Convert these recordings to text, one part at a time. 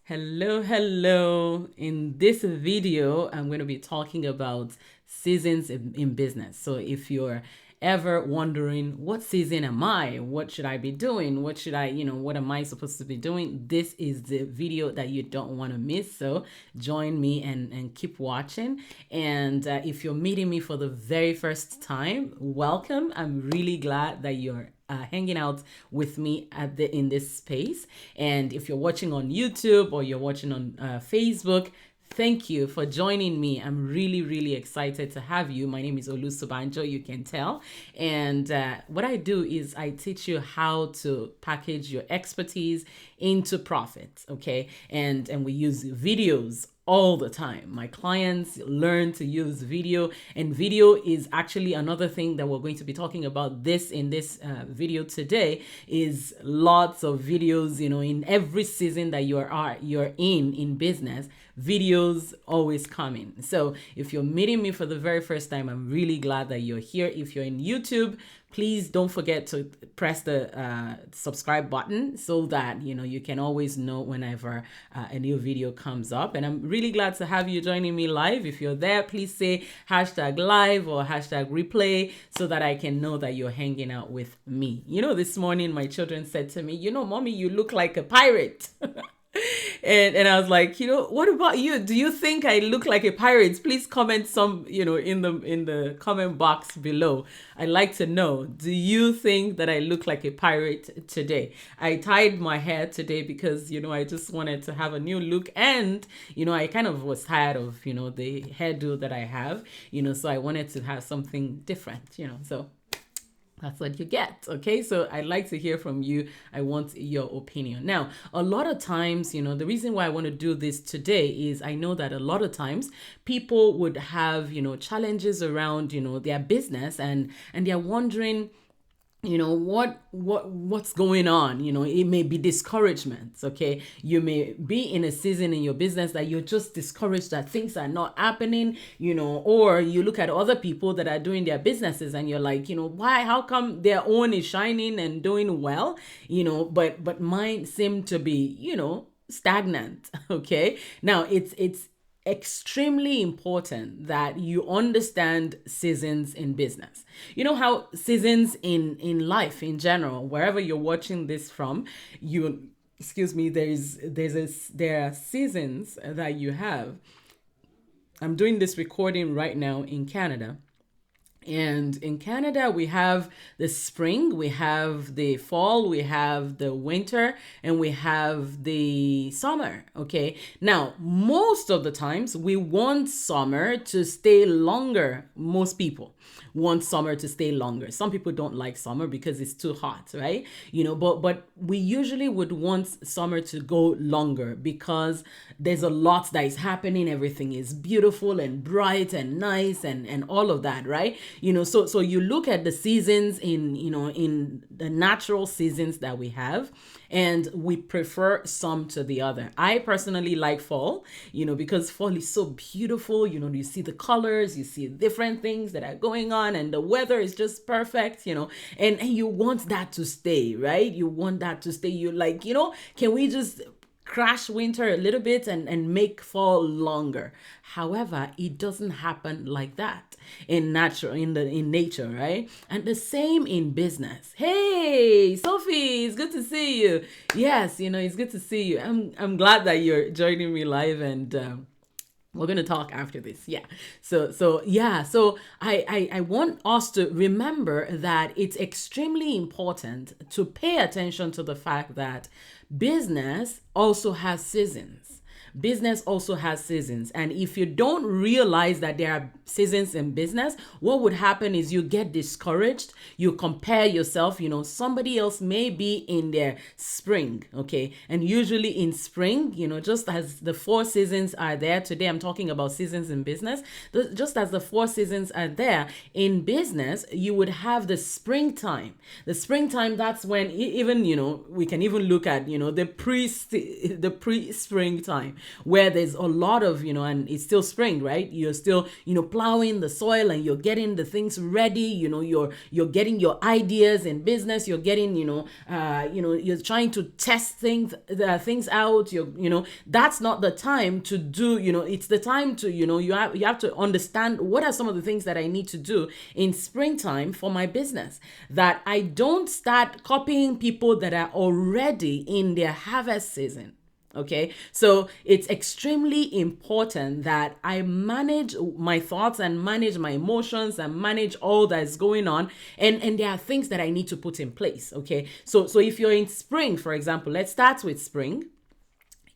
Hello. In this video, I'm going to be talking about seasons in business. So if you're ever wondering, what season am I? What should I be doing? What am I supposed to be doing? This is the video that you don't want to miss. So join me and keep watching. And if you're meeting me for the very first time, welcome. I'm really glad that you're hanging out with me in this space. And if you're watching on YouTube or you're watching on Facebook, thank you for joining me. I'm really excited to have you. My name is Olusobanjo, you can tell. And what I do is I teach you how to package your expertise into profit, okay? And we use videos all the time. My clients learn to use video, and video is actually another thing that we're going to be talking about in this video today. Is lots of videos, in every season that you're in business, videos always coming. So if you're meeting me for the very first time, I'm really glad that you're here. If you're in YouTube, please don't forget to press the subscribe button so that you can always know whenever a new video comes up. And I'm really glad to have you joining me live. If you're there, please say #live or #replay so that I can know that you're hanging out with me. This morning my children said to me, Mommy, you look like a pirate. And I was like, what about you? Do you think I look like a pirate? Please comment some, in the comment box below. I'd like to know, do you think that I look like a pirate today? I tied my hair today because, I just wanted to have a new look. And, I kind of was tired of, the hairdo that I have, so I wanted to have something different, so that's what you get. Okay, so I'd like to hear from you. I want your opinion. Now, a lot of times, the reason why I want to do this today is I know that a lot of times people would have, challenges around, their business, and they're wondering, what's going on. It may be discouragements. Okay, you may be in a season in your business that you're just discouraged that things are not happening, or you look at other people that are doing their businesses and you're like, why, how come their own is shining and doing well, but mine seem to be, stagnant. Okay, now it's extremely important that you understand seasons in business. You know how seasons in life in general, wherever you're watching this from, there are seasons that you have. I'm doing this recording right now in Canada. And in Canada, we have the spring, we have the fall, we have the winter, and we have the summer. Okay. Now, most of the times we want summer to stay longer. Most people want summer to stay longer. Some people don't like summer because it's too hot, right? But we usually would want summer to go longer because there's a lot that is happening. Everything is beautiful and bright and nice and all of that, right? So you look at the seasons in the natural seasons that we have, and we prefer some to the other. I personally like fall, because fall is so beautiful. You see the colors, you see different things that are going on, and the weather is just perfect, and you want that to stay, right? You want that to stay. You like, can we just crash winter a little bit and make fall longer? However, it doesn't happen like that in nature, right? And the same in business. Hey, Sophie, it's good to see you. Yes, it's good to see you. I'm glad that you're joining me live, and we're going to talk after this. Yeah. So I want us to remember that it's extremely important to pay attention to the fact that business also has seasons. Business also has seasons. And if you don't realize that there are seasons in business, what would happen is you get discouraged. You compare yourself. Somebody else may be in their spring. Okay. And usually in spring, just as the 4 seasons are there today, I'm talking about seasons in business. Just as the 4 seasons are there in business, you would have the springtime. The springtime, that's when even, we can even look at, the pre-springtime. where there's a lot of, and it's still spring, right? You're still, plowing the soil, and you're getting the things ready. You're getting your ideas in business. You're getting, you're trying to test things out. That's not the time to do, it's the time to, you have to understand what are some of the things that I need to do in springtime for my business, that I don't start copying people that are already in their harvest season. Okay, so it's extremely important that I manage my thoughts and manage my emotions and manage all that's going on. And there are things that I need to put in place. Okay, so if you're in spring, for example, let's start with spring.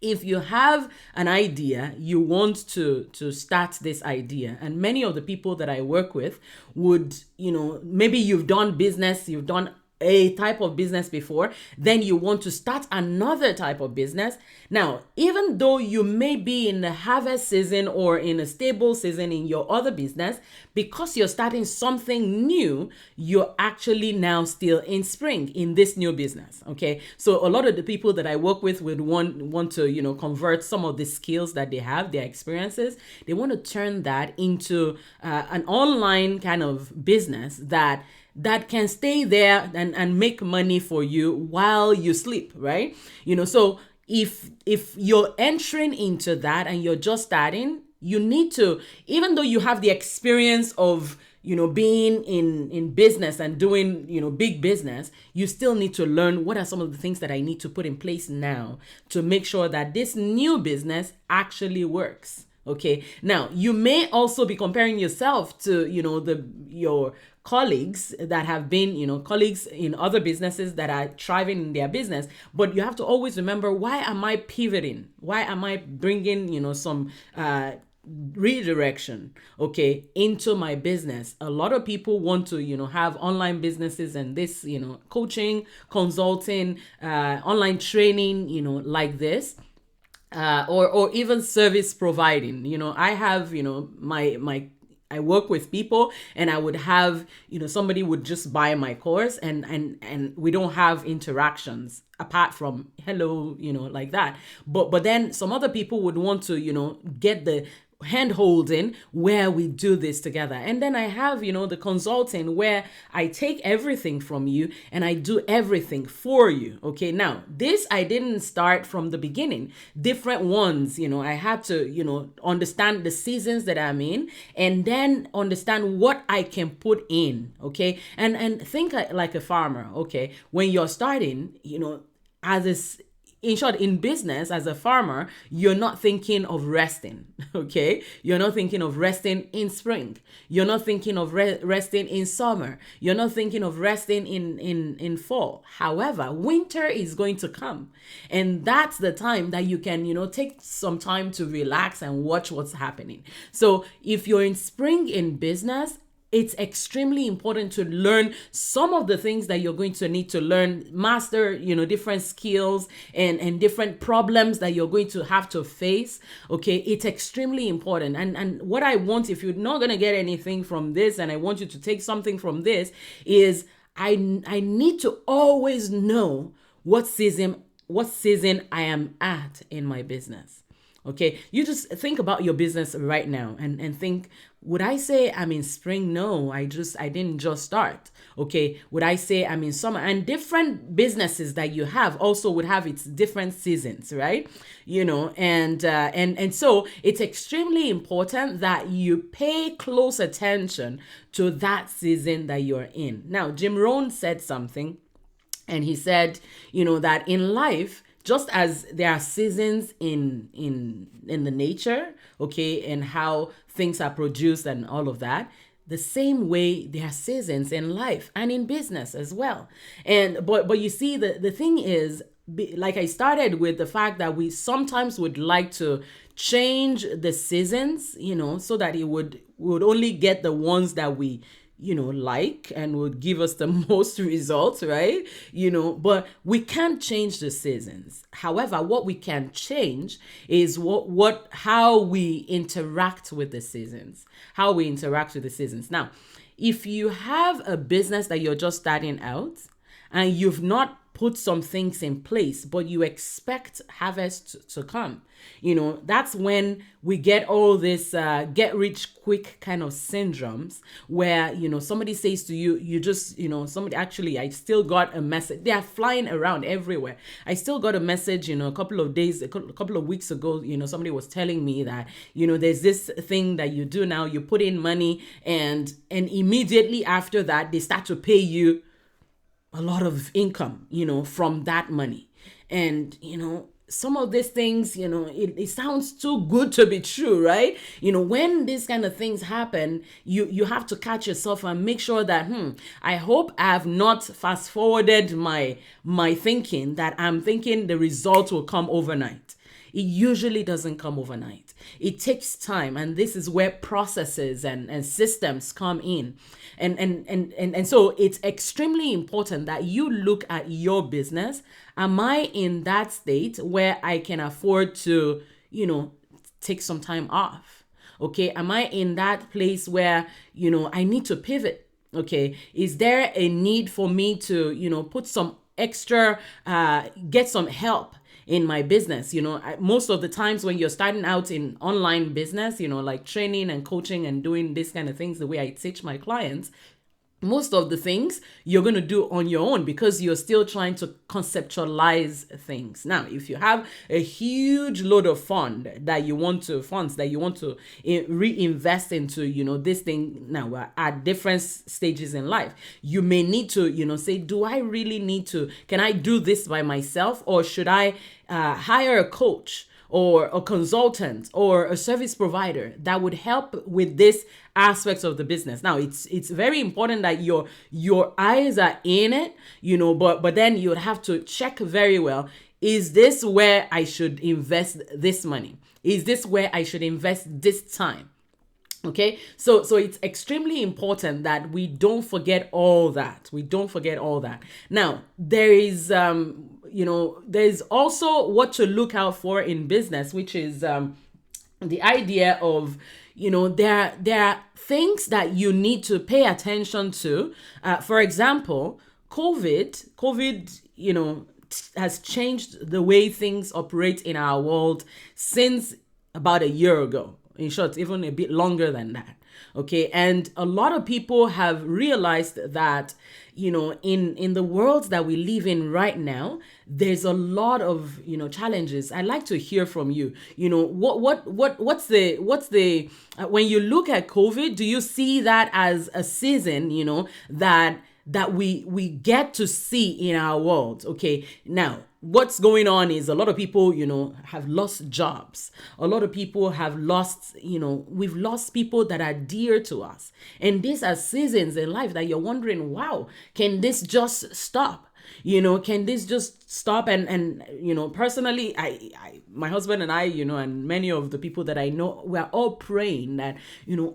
If you have an idea, you want to start this idea, and many of the people that I work with would, maybe you've done business, you've done a type of business before, then you want to start another type of business. Now, even though you may be in the harvest season or in a stable season in your other business, because you're starting something new, you're actually now still in spring in this new business. Okay, so a lot of the people that I work with would want to convert some of the skills that they have, their experiences. They want to turn that into an online kind of business that can stay there and make money for you while you sleep, right? So if you're entering into that and you're just starting, you need to, even though you have the experience of being in business and doing big business, you still need to learn what are some of the things that I need to put in place now to make sure that this new business actually works. Okay, now you may also be comparing yourself to your colleagues that have been colleagues in other businesses that are thriving in their business, but you have to always remember, why am I pivoting? Why am I bringing some redirection, okay, into my business? A lot of people want to have online businesses and this coaching, consulting, online training, like this. Or even service providing. I have, I work with people, and I would have, somebody would just buy my course, and we don't have interactions apart from hello, like that. But then some other people would want to, get the hand holding where we do this together. And then I have, the consulting where I take everything from you and I do everything for you. Okay. Now this, I didn't start from the beginning. Different ones, I had to, understand the seasons that I'm in, and then understand what I can put in. Okay. And think like a farmer. Okay. When you're starting, as this, in short, in business, as a farmer, you're not thinking of resting, okay? You're not thinking of resting in spring. You're not thinking of resting in summer. You're not thinking of resting in fall. However, winter is going to come. And that's the time that you can, take some time to relax and watch what's happening. So if you're in spring in business, it's extremely important to learn some of the things that you're going to need to learn, master, different skills and different problems that you're going to have to face. Okay, it's extremely important. And what I want, if you're not going to get anything from this, and I want you to take something from this, is I need to always know what season I am at in my business. Okay, you just think about your business right now and think, would I say I'm in spring? No, I didn't just start. Okay, would I say I'm in summer? And different businesses that you have also would have its different seasons, right? And so it's extremely important that you pay close attention to that season that you're in. Now, Jim Rohn said something, and he said, that in life, just as there are seasons in the nature, okay, and how things are produced and all of that, the same way there are seasons in life and in business as well. And but you see, the thing is, like I started with the fact that we sometimes would like to change the seasons, so that we would only get the ones that we like and would give us the most results, right? But we can't change the seasons. However, what we can change is how we interact with the seasons. Now, if you have a business that you're just starting out, and you've not put some things in place, but you expect harvest to come, that's when we get all this get rich quick kind of syndromes where, somebody says to you, you just, somebody, actually, I still got a message. They are flying around everywhere. I still got a message, a couple of weeks ago, somebody was telling me that, there's this thing that you do now, you put in money and immediately after that, they start to pay you a lot of income, from that money. And, some of these things, it sounds too good to be true, right? When these kind of things happen, you have to catch yourself and make sure that, I hope I have not fast forwarded my thinking, that I'm thinking the result will come overnight. It usually doesn't come overnight. It takes time, and this is where processes and systems come in. And so it's extremely important that you look at your business. Am I in that state where I can afford to, take some time off? Okay. Am I in that place where, I need to pivot? Okay. Is there a need for me to, put some extra, get some help in my business? Most of the times when you're starting out in online business, like training and coaching and doing this kind of things, the way I teach my clients, most of the things you're going to do on your own because you're still trying to conceptualize things. Now, if you have a huge load of funds that you want to reinvest into, this thing now at different stages in life, you may need to, say, do I really need to, can I do this by myself, or should I hire a coach or a consultant or a service provider that would help with this aspects of the business? Now, it's very important that your eyes are in it, but then you would have to check very well. Is this where I should invest this money? Is this where I should invest this time? Okay, so it's extremely important that we don't forget all that. Now, there is, there's also what to look out for in business, which is the idea of, there are things that you need to pay attention to. For example, COVID, has changed the way things operate in our world since about a year ago. In short, even a bit longer than that. Okay. And a lot of people have realized that, in the world that we live in right now, there's a lot of, challenges. I'd like to hear from you. What's the, when you look at COVID, do you see that as a season, that we get to see in our world? Okay. Now, what's going on is a lot of people, have lost jobs. A lot of people have lost, we've lost people that are dear to us. And these are seasons in life that you're wondering, wow, can this just stop? Can this just stop? And personally, my husband and I, and many of the people that I know, we're all praying that,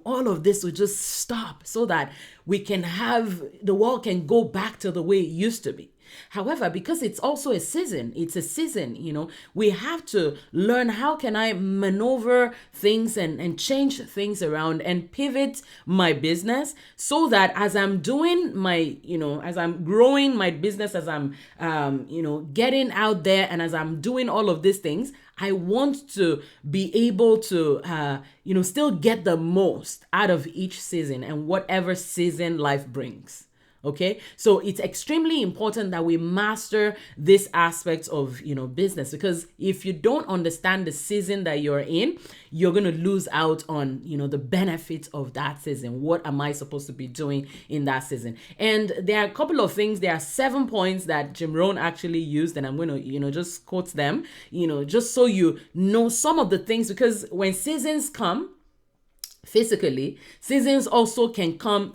all of this will just stop so that the world can go back to the way it used to be. However, because it's also a season, we have to learn, how can I maneuver things and change things around and pivot my business so that as I'm doing as I'm growing my business, as I'm, getting out there, and as I'm doing all of these things, I want to be able to, still get the most out of each season and whatever season life brings. Okay, so it's extremely important that we master this aspect of, business, because if you don't understand the season that you're in, you're going to lose out on, the benefits of that season. What am I supposed to be doing in that season? And there are a couple of things. There are 7 points that Jim Rohn actually used, and I'm going to, just quote them, just so you know some of the things, because when seasons come physically, seasons also can come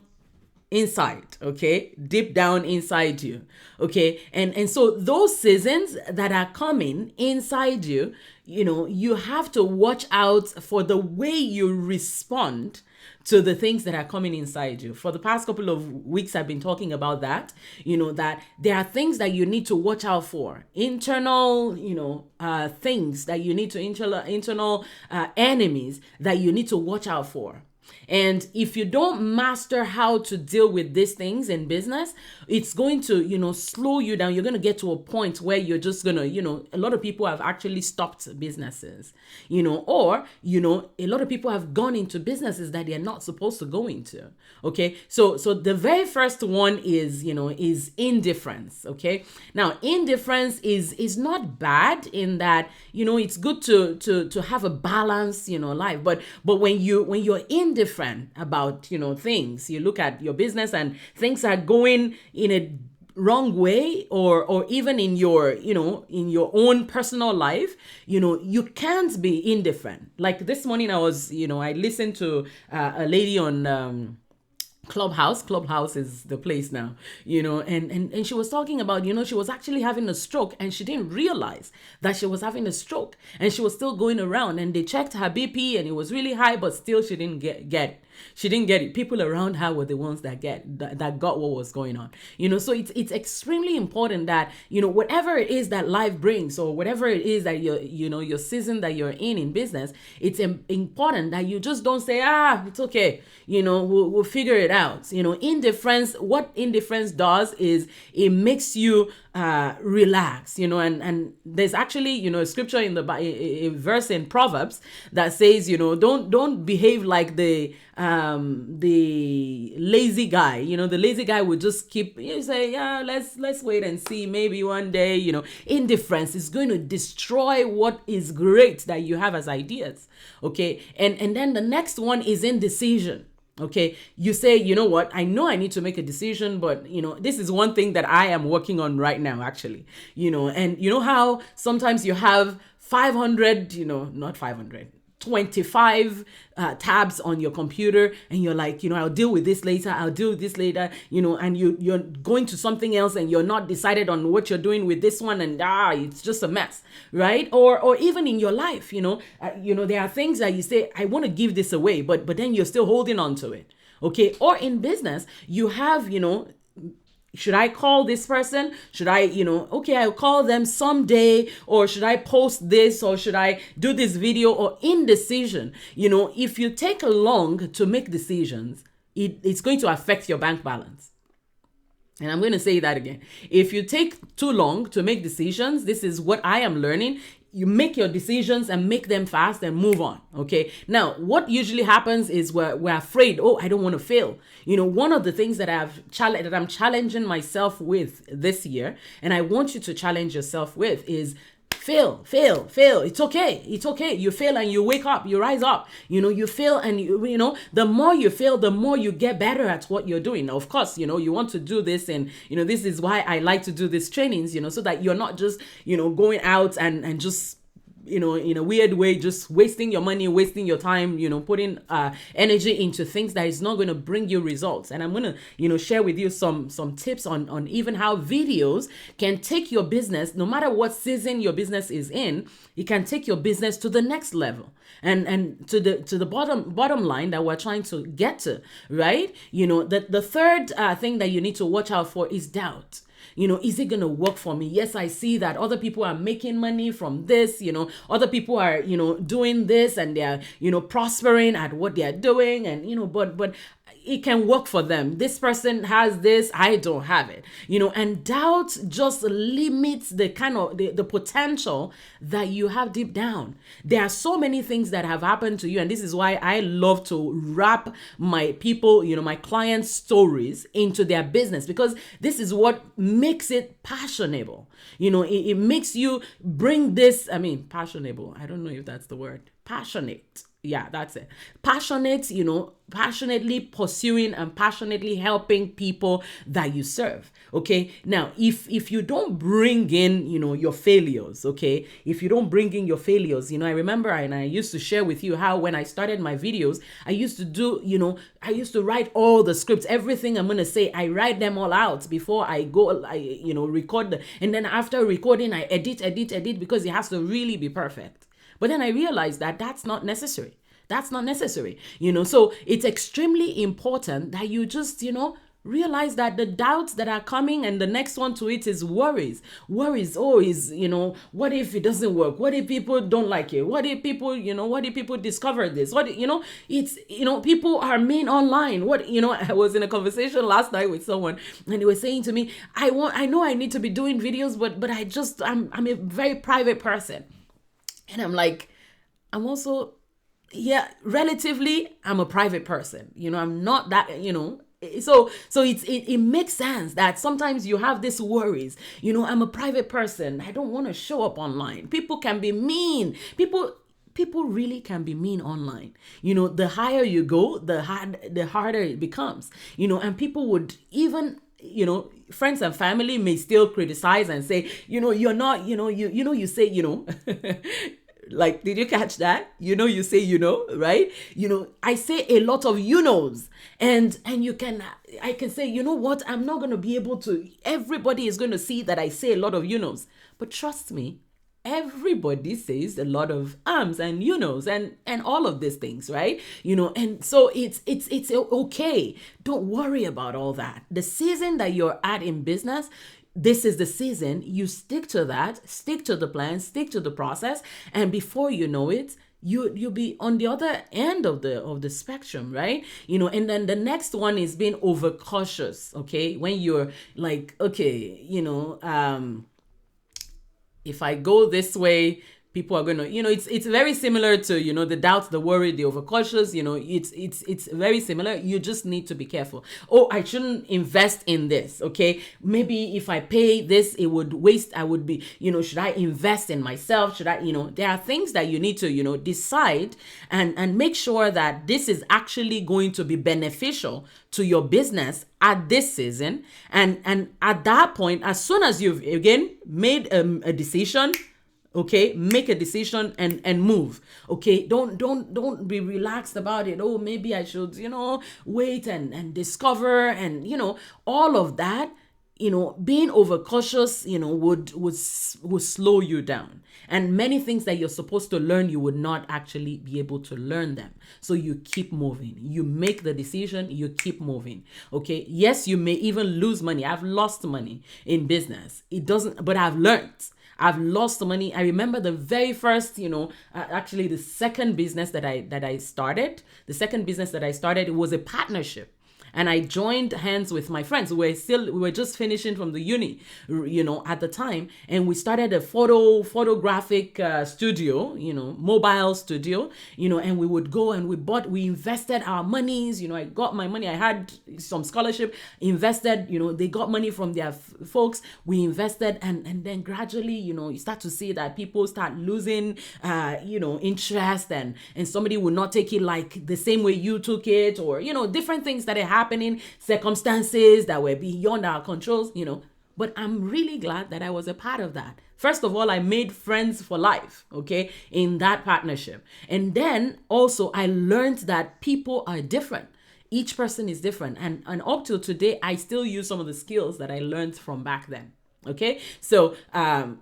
inside, okay, deep down inside you, okay, and so those seasons that are coming inside you, you have to watch out for the way you respond to the things that are coming inside you. For the past couple of weeks, I've been talking about that, that there are things that you need to watch out for, internal, things that you need to, internal enemies that you need to watch out for. And if you don't master how to deal with these things in business, it's going to, slow you down. You're going to get to a point where you're just going to, a lot of people have actually stopped businesses, or, a lot of people have gone into businesses that they're not supposed to go into. Okay. So the very first one is, is indifference. Okay. Now, indifference is not bad in that, it's good to have a balanced, life. But when you're indifferent about, things, you look at your business and things are going in a wrong way, or even in your, in your own personal life, you can't be indifferent. Like this morning I was, I listened to a lady on Clubhouse is the place now, and she was talking about, she was actually having a stroke, and she didn't realize that she was having a stroke, and she was still going around, and they checked her BP and it was really high, but still she didn't get it. She didn't get it. People around her were the ones that got what was going on. So it's extremely important that, whatever it is that life brings, or whatever it is that your season that you're in business, it's important that you just don't say, it's okay. We'll figure it out. Indifference, what indifference does is it makes you relax, and there's actually, a scripture in a verse in Proverbs that says, don't behave like the lazy guy. The lazy guy would just keep, say, let's wait and see, maybe one day. Indifference is going to destroy what is great that you have as ideas. Okay. And then the next one is indecision. Okay, you say, what, I know I need to make a decision, but this is one thing that I am working on right now, actually. And how sometimes you have 500, not 500, 25 tabs on your computer, and you're like, I'll deal with this later, and you're going to something else, and you're not decided on what you're doing with this one, and it's just a mess, right? Or even in your life, there are things that you say, I want to give this away, but then you're still holding on to it. Okay. Or in business, you have, should I call this person? Should I, okay, I'll call them someday, or should I post this, or should I do this video? Or indecision. If you take long to make decisions, it's going to affect your bank balance. And I'm going to say that again. If you take too long to make decisions, this is what I am learning. You make your decisions and make them fast and move on. Okay. Now, what usually happens is we're afraid. Oh, I don't want to fail. One of the things that I'm challenging myself with this year, and I want you to challenge yourself with, is fail. It's okay. You fail and you wake up, you rise up. You fail and the more you fail, the more you get better at what you're doing. Now, of course, you want to do this, and this is why I like to do these trainings, so that you're not just, going out and just, in a weird way, just wasting your money, wasting your time, putting energy into things that is not going to bring you results. And I'm going to, share with you some tips on even how videos can take your business, no matter what season your business is in, it can take your business to the next level. And to the bottom line that we're trying to get to, right? The third thing that you need to watch out for is doubt. Is it going to work for me? Yes, I see that other people are making money from this, other people are, doing this, and they're, prospering at what they're doing, and, but it can work for them. This person has this, I don't have it, and doubt just limits the kind of the potential that you have deep down. There are so many things that have happened to you. And this is why I love to wrap my people, my clients' stories into their business, because this is what makes it passionable. It makes you bring this, passionable. I don't know if that's the word. Passionate. Yeah, that's it. Passionate, passionately pursuing and passionately helping people that you serve. Okay. Now, if you don't bring in, your failures, okay, if you don't bring in your failures, I remember, and I used to share with you how when I started my videos, I used to do, I used to write all the scripts, everything I'm going to say, I write them all out before I go, record, and then after recording, I edit, because it has to really be perfect. But then I realized that that's not necessary. So it's extremely important that you just, realize that the doubts that are coming, and the next one to it is worries. Oh, is, what if it doesn't work? What if people don't like it? What if people, what if people discover this? It's, people are mean online. I was in a conversation last night with someone, and they were saying to me, I know I need to be doing videos, but I'm a very private person. And I'm like, I'm also, yeah, relatively, I'm a private person. I'm not that, so it makes sense that sometimes you have these worries. I'm a private person. I don't want to show up online. People can be mean. People really can be mean online. The higher you go, the harder it becomes. And people would even, friends and family may still criticize and say, you're not, you say, like, did you catch that? You say, right? I say a lot of knows, and I can say, what? I'm not going to be able to, everybody is going to see that I say a lot of knows. But trust me, everybody says a lot of and knows and all of these things, right? And so it's okay. Don't worry about all that. The season that you're at in business, this is the season. You stick to that, stick to the plan, stick to the process, and before you know it, you'll be on the other end of the spectrum, right? And then the next one is being overcautious. Okay, when you're like, okay, if I go this way, people are going to, it's very similar to, the doubts, the worry, the overcautious, it's very similar. You just need to be careful. Oh, I shouldn't invest in this. Okay. Maybe if I pay this, it would waste. I would be, should I invest in myself? Should I, there are things that you need to, decide and make sure that this is actually going to be beneficial to your business at this season. And at that point, as soon as you've, again, made a decision, okay, make a decision and move. Okay, don't be relaxed about it. Oh, maybe I should, wait and discover, and all of that. Being overcautious, would slow you down. And many things that you're supposed to learn, you would not actually be able to learn them. So you keep moving. You make the decision, you keep moving. Okay. Yes, you may even lose money. I've lost money in business. It doesn't, but I've learned. I've lost money. I remember the very first, actually the second business that I started, it was a partnership. And I joined hands with my friends. We were just finishing from the uni, at the time. And we started a photographic studio, mobile studio, and we would go and we invested our monies. I got my money. I had some scholarship, invested, they got money from their folks. We invested, and then gradually, you start to see that people start losing, interest, and somebody will not take it like the same way you took it, or, different things that are happening, circumstances that were beyond our controls, but I'm really glad that I was a part of that. First of all, I made friends for life, okay, in that partnership. And then also I learned that people are different. Each person is different. And up till today, I still use some of the skills that I learned from back then. Okay. So, and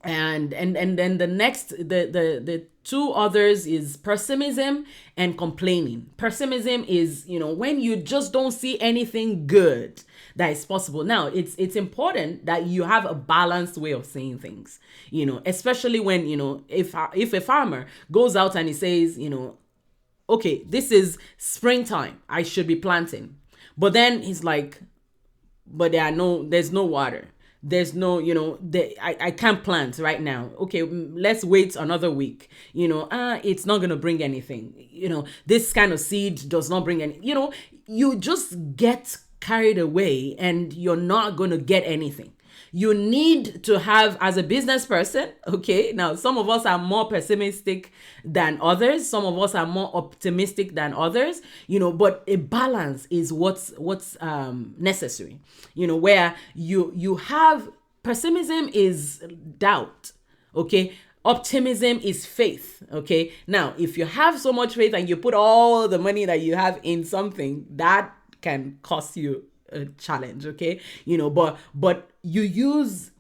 then the two others is pessimism and complaining. Pessimism is, when you just don't see anything good that is possible. Now, it's important that you have a balanced way of saying things, especially when, if a farmer goes out and he says, okay, this is springtime, I should be planting. But then he's like, but there's no water. There's no, I can't plant right now. Okay, let's wait another week. It's not going to bring anything. This kind of seed does not bring any, you just get carried away and you're not going to get anything. You need to have, as a business person, okay, now some of us are more pessimistic than others. Some of us are more optimistic than others, but a balance is what's necessary, where you have pessimism is doubt, okay? Optimism is faith, okay? Now, if you have so much faith and you put all the money that you have in something, that can cost you a challenge, okay? But you use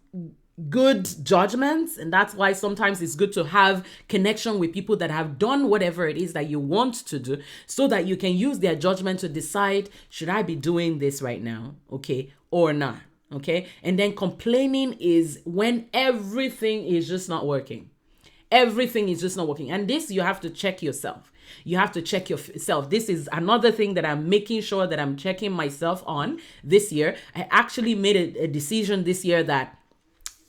good judgments, and that's why sometimes it's good to have connection with people that have done whatever it is that you want to do, so that you can use their judgment to decide, should I be doing this right now, okay, or not, okay? And then complaining is when everything is just not working. Everything is just not working. And this, you have to check yourself. You have to check yourself. This is another thing that I'm making sure that I'm checking myself on this year. I actually made a decision this year that,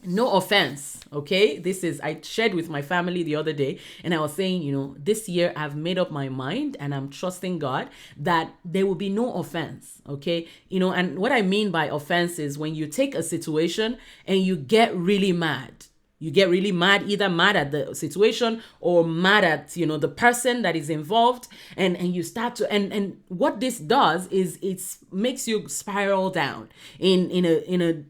no offense, okay? I shared with my family the other day, and I was saying, this year I've made up my mind and I'm trusting God that there will be no offense, okay? And what I mean by offense is when you take a situation and you get really mad. You get really mad, either mad at the situation or mad at, the person that is involved. And you start to, and what this does is it makes you spiral down in an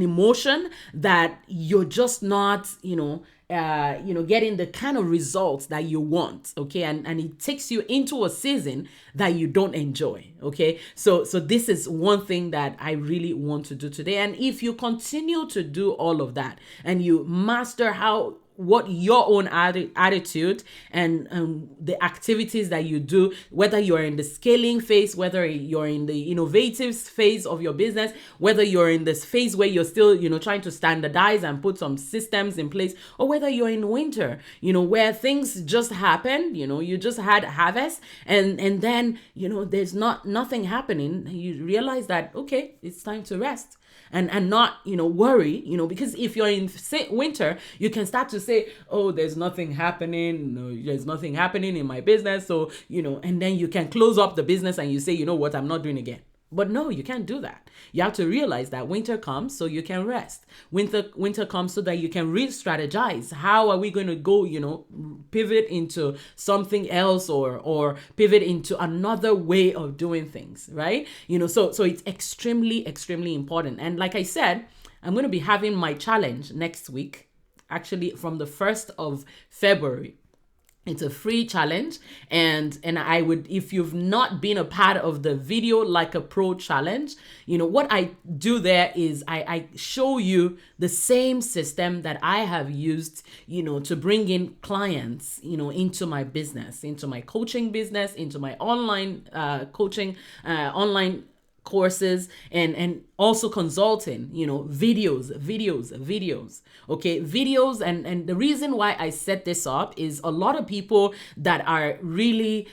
emotion that you're just not, getting the kind of results that you want, okay? And it takes you into a season that you don't enjoy, okay? So this is one thing that I really want to do today. And if you continue to do all of that and you master what your own attitude and the activities that you do, whether you're in the scaling phase, whether you're in the innovative phase of your business, whether you're in this phase where you're still, trying to standardize and put some systems in place, or whether you're in winter, where things just happen, you just had harvest and then, there's nothing happening. You realize that, okay, it's time to rest. And not, worry, because if you're in winter, you can start to say, oh, there's nothing happening. No, there's nothing happening in my business. So, and then you can close up the business and you say, you know what, I'm not doing it again. But no, you can't do that. You have to realize that winter comes so you can rest. Winter comes so that you can re-strategize. How are we going to go, pivot into something else or pivot into another way of doing things, right? So it's extremely, extremely important. And like I said, I'm going to be having my challenge next week, actually from the 1st of February. It's a free challenge, and I would, if you've not been a part of the Video Like a Pro challenge, what I do there is I show you the same system that I have used, to bring in clients, into my business, into my coaching business, into my online coaching, online courses, and also consulting, videos, okay, videos. And the reason why I set this up is a lot of people that are really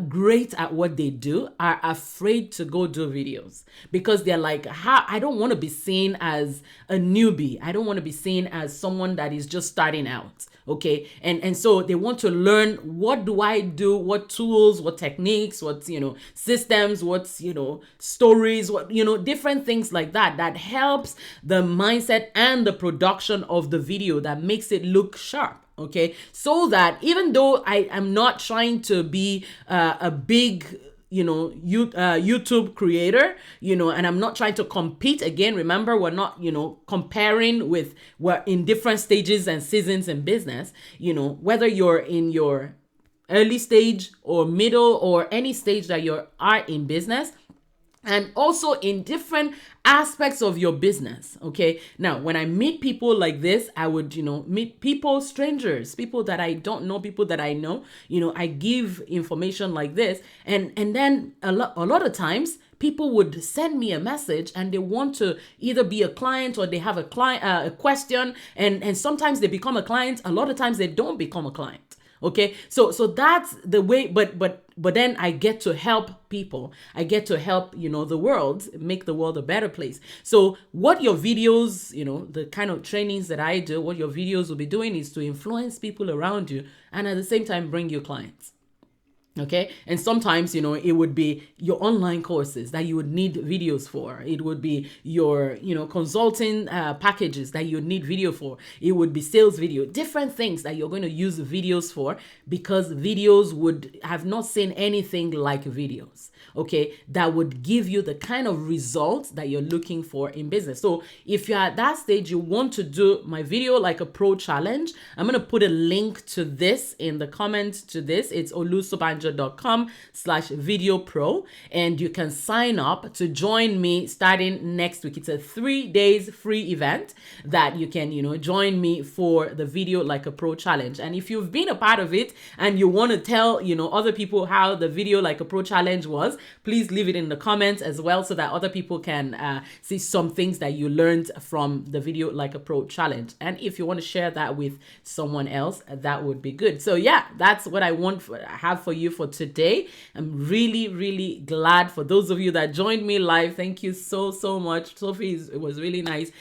great at what they do are afraid to go do videos because they're like, I don't want to be seen as a newbie. I don't want to be seen as someone that is just starting out. Okay. And so they want to learn, what do I do? What tools, what techniques, what, systems, what, stories, what, different things like that helps the mindset and the production of the video that makes it look sharp. Okay. So that even though I am not trying to be a big, YouTube creator, and I'm not trying to compete again. Remember, we're not, comparing we're in different stages and seasons in business, whether you're in your early stage or middle or any stage that you are in business, and also in different aspects of your business. Okay. Now, when I meet people like this, I would, meet people, strangers, people that I don't know, people that I know, I give information like this. And then a lot of times people would send me a message and they want to either be a client or they have a question. And sometimes they become a client. A lot of times they don't become a client. Okay, so that's the way, but then I get to help people. I get to help, the world, make the world a better place. So what your videos, the kind of trainings that I do, what your videos will be doing is to influence people around you and at the same time bring you clients. Okay. And sometimes, it would be your online courses that you would need videos for. It would be your, consulting packages that you would need video for. It would be sales video, different things that you're going to use videos for, because videos would have not seen anything like videos. Okay. That would give you the kind of results that you're looking for in business. So if you're at that stage, you want to do my Video Like a Pro challenge, I'm going to put a link to this in the comments to this. It's Olusobanjo sofieandrew.com/video pro, and you can sign up to join me starting next week. It's a 3 days free event that you can, join me for the Video Like a Pro challenge. And if you've been a part of it and you want to tell, other people how the Video Like a Pro challenge was, please leave it in the comments as well, so that other people can see some things that you learned from the Video Like a Pro challenge. And if you want to share that with someone else, that would be good. So yeah, that's what I have for you for today. I'm really, really glad for those of you that joined me live. Thank you so much. Sophie, it was really nice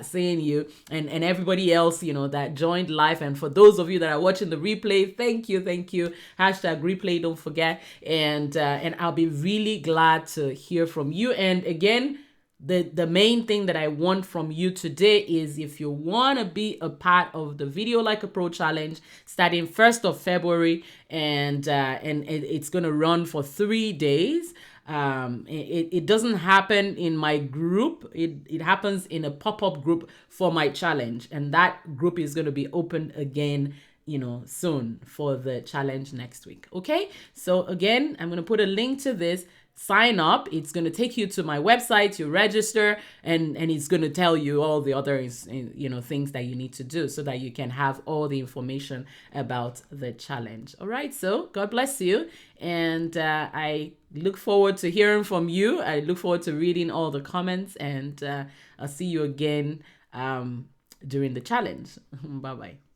seeing you, and everybody else, that joined live. And for those of you that are watching the replay, thank you. #replay, don't forget. And I'll be really glad to hear from you. And again, the main thing that I want from you today is, if you want to be a part of the Video Like a Pro challenge starting 1st of February, and it's going to run for 3 days. It doesn't happen in my group. It happens in a pop-up group for my challenge, and that group is going to be opened again soon for the challenge next week. Okay, so again, I'm going to put a link to this. Sign up. It's going to take you to my website. You register, and it's going to tell you all the other things that you need to do, so that you can have all the information about the challenge. All right, so God bless you, and I look forward to hearing from you. I look forward to reading all the comments, and I'll see you again during the challenge. Bye bye.